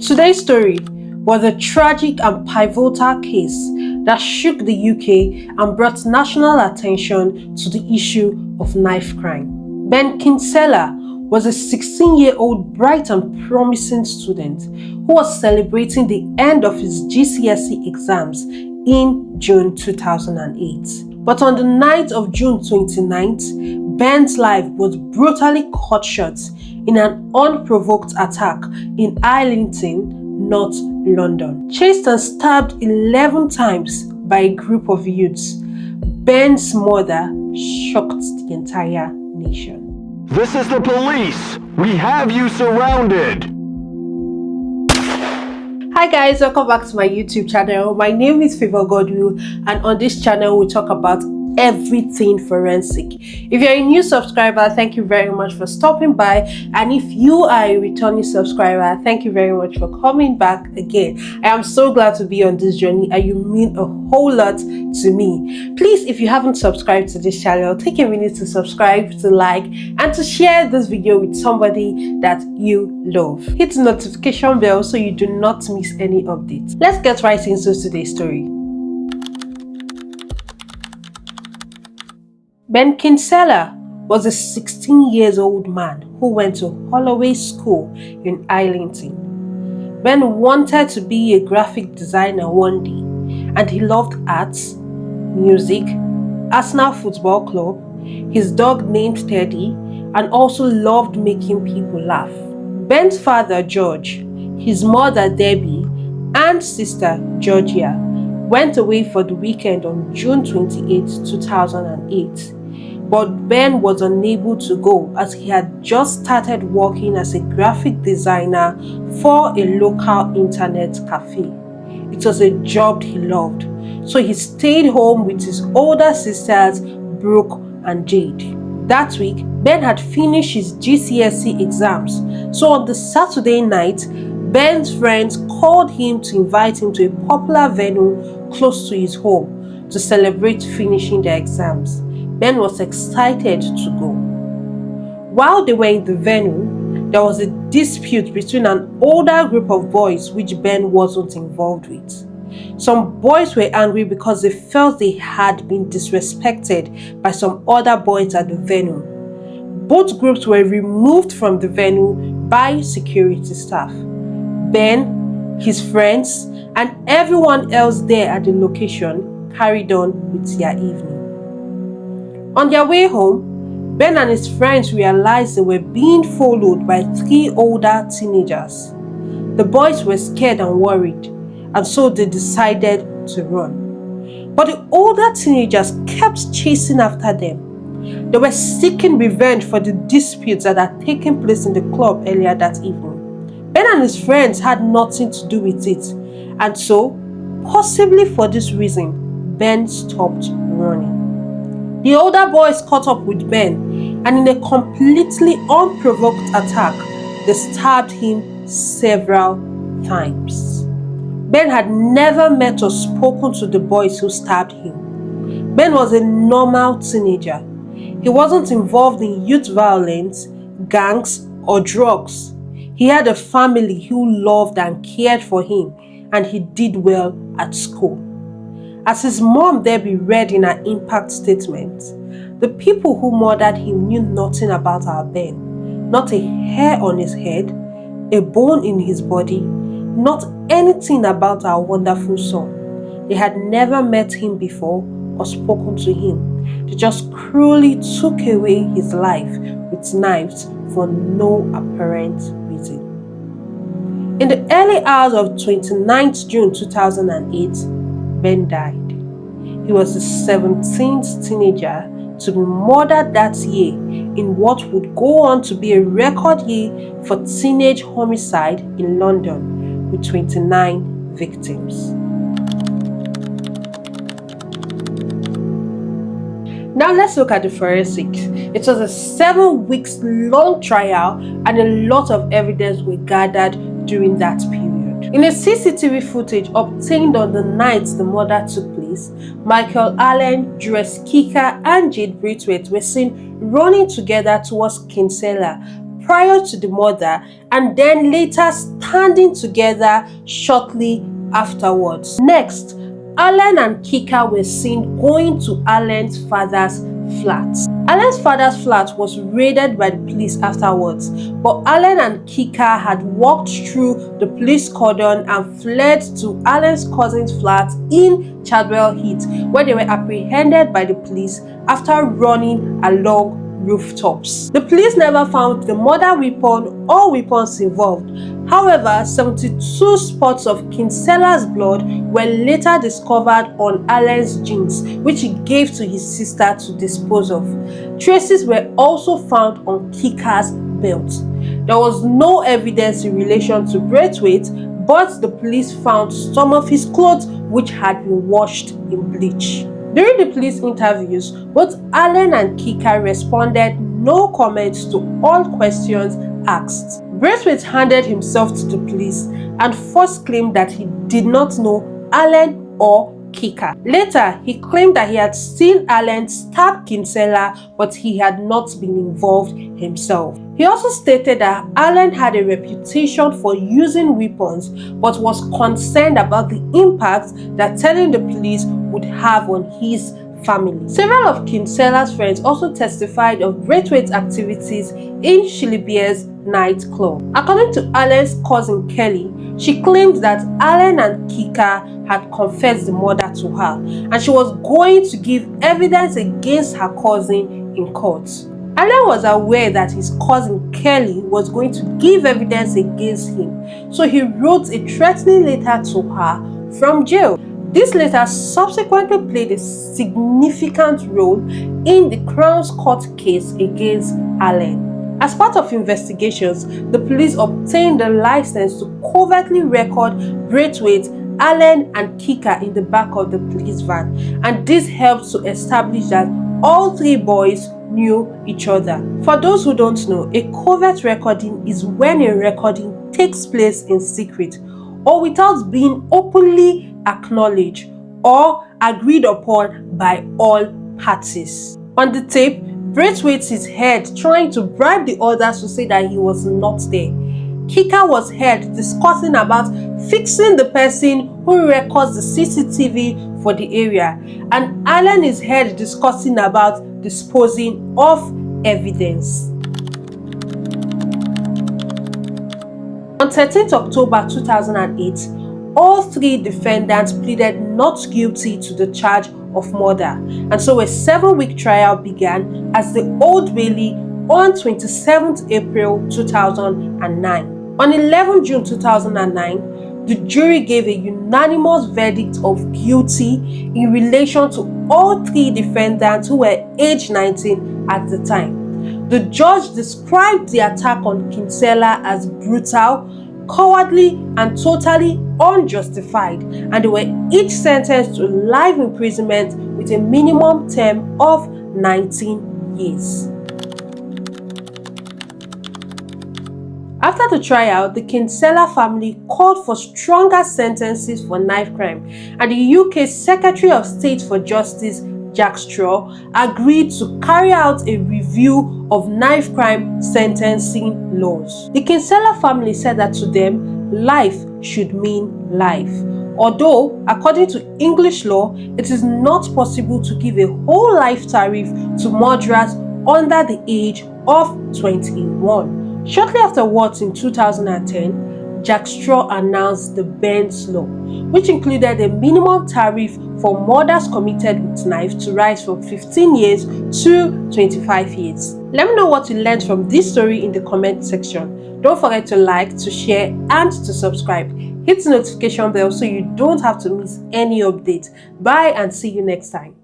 Today's story was a tragic and pivotal case that shook the UK and brought national attention to the issue of knife crime. Ben Kinsella was a 16-year-old bright and promising student who was celebrating the end of his GCSE exams in June 2008. But on the night of June 29th, Ben's life was brutally cut short in an unprovoked attack in Islington, North London. Chased and stabbed 11 times by a group of youths, Ben's murder shocked the entire nation. This is the police! We have you surrounded! Hi guys, welcome back to my YouTube channel. My name is Favor Godwill, and on this channel we talk about everything forensic. If you're a new subscriber, thank you very much for stopping by, and if you are a returning subscriber, thank you very much for coming back again. I am so glad to be on this journey and you mean a whole lot to me. Please, if you haven't subscribed to this channel, take a minute to subscribe, to like, and to share this video with somebody that you love. Hit the notification bell so you do not miss any updates. Let's get right into today's story. Ben Kinsella was a 16-year-old man who went to Holloway School in Islington. Ben wanted to be a graphic designer one day, and he loved arts, music, Arsenal Football Club, his dog named Teddy, and also loved making people laugh. Ben's father, George, his mother, Debbie, and sister, Georgia, went away for the weekend on June 28, 2008. But Ben was unable to go as he had just started working as a graphic designer for a local internet cafe. It was a job he loved, so he stayed home with his older sisters, Brooke and Jade. That week, Ben had finished his GCSE exams, so on the Saturday night, Ben's friends called him to invite him to a popular venue close to his home to celebrate finishing their exams. Ben was excited to go. While they were in the venue, there was a dispute between an older group of boys which Ben wasn't involved with. Some boys were angry because they felt they had been disrespected by some other boys at the venue. Both groups were removed from the venue by security staff. Ben, his friends, and everyone else there at the location carried on with their evening. On their way home, Ben and his friends realized they were being followed by 3 older teenagers. The boys were scared and worried, and so they decided to run. But the older teenagers kept chasing after them. They were seeking revenge for the disputes that had taken place in the club earlier that evening. Ben and his friends had nothing to do with it, and so, possibly for this reason, Ben stopped running. The older boys caught up with Ben, and in a completely unprovoked attack, they stabbed him several times. Ben had never met or spoken to the boys who stabbed him. Ben was a normal teenager. He wasn't involved in youth violence, gangs, or drugs. He had a family who loved and cared for him, and he did well at school. As his mom Debbie read in her impact statement, the people who murdered him knew nothing about our Ben. Not a hair on his head, a bone in his body, not anything about our wonderful son. They had never met him before or spoken to him. They just cruelly took away his life with knives for no apparent reason. In the early hours of 29th June 2008, Ben died. He was the 17th teenager to be murdered that year in what would go on to be a record year for teenage homicide in London, with 29 victims. Now let's look at the forensics. It was a 7 weeks long trial, and a lot of evidence were gathered during that period. In a CCTV footage obtained on the night the murder took place, Michael Allen, Jules Kika, and Jade Braithwaite were seen running together towards Kinsella prior to the murder and then later standing together shortly afterwards. Next, Alan and Kika were seen going to Alan's father's flat. Alan's father's flat was raided by the police afterwards, but Alan and Kika had walked through the police cordon and fled to Alan's cousin's flat in Chadwell Heath, where they were apprehended by the police after running along rooftops. The police never found the murder weapon or weapons involved. However, 72 spots of Kinsella's blood were later discovered on Alan's jeans, which he gave to his sister to dispose of. Traces were also found on Kika's belt. There was no evidence in relation to Braithwaite, but the police found some of his clothes which had been washed in bleach. During the police interviews, both Alan and Kika responded no comments to all questions asked. Braithwaite handed himself to the police and first claimed that he did not know Alan or Kika. Later, he claimed that he had seen Alan stab Kinsella, but he had not been involved himself. He also stated that Alan had a reputation for using weapons, but was concerned about the impact that telling the police would have on his family. Several of Kinsella's friends also testified of Braithwaite's activities in Shilibier's nightclub. According to Alan's cousin Kelly, she claimed that Alan and Kika had confessed the murder to her, and she was going to give evidence against her cousin in court. Alan was aware that his cousin Kelly was going to give evidence against him, so he wrote a threatening letter to her from jail. This letter subsequently played a significant role in the Crown's court case against Alan. As part of investigations, the police obtained a license to covertly record Braithwaite, Alan and Kika in the back of the police van, and this helped to establish that all three boys knew each other. For those who don't know, a covert recording is when a recording takes place in secret or without being openly acknowledged or agreed upon by all parties. On the tape, Braithwaite is heard trying to bribe the others to say that he was not there. Kika was heard discussing about fixing the person who records the CCTV for the area, and Alan is heard discussing about disposing of evidence. On 13th October 2008, all three defendants pleaded not guilty to the charge of murder, and so a 7-week trial began at the Old Bailey on 27th April 2009. On 11 June 2009, the jury gave a unanimous verdict of guilty in relation to all three defendants who were age 19 at the time. The judge described the attack on Kinsella as brutal, cowardly, and totally unjustified, and they were each sentenced to life imprisonment with a minimum term of 19 years. After the trial, the Kinsella family called for stronger sentences for knife crime, and the UK Secretary of State for Justice, Jack Straw, agreed to carry out a review of knife crime sentencing laws. The Kinsella family said that to them, life should mean life. Although, according to English law, it is not possible to give a whole life tariff to murderers under the age of 21. Shortly afterwards, in 2010, Jack Straw announced the Ben's Law, which included a minimum tariff for murders committed with knife to rise from 15 years to 25 years. Let me know what you learned from this story in the comment section. Don't forget to like, to share, and to subscribe. Hit the notification bell so you don't have to miss any update. Bye and see you next time.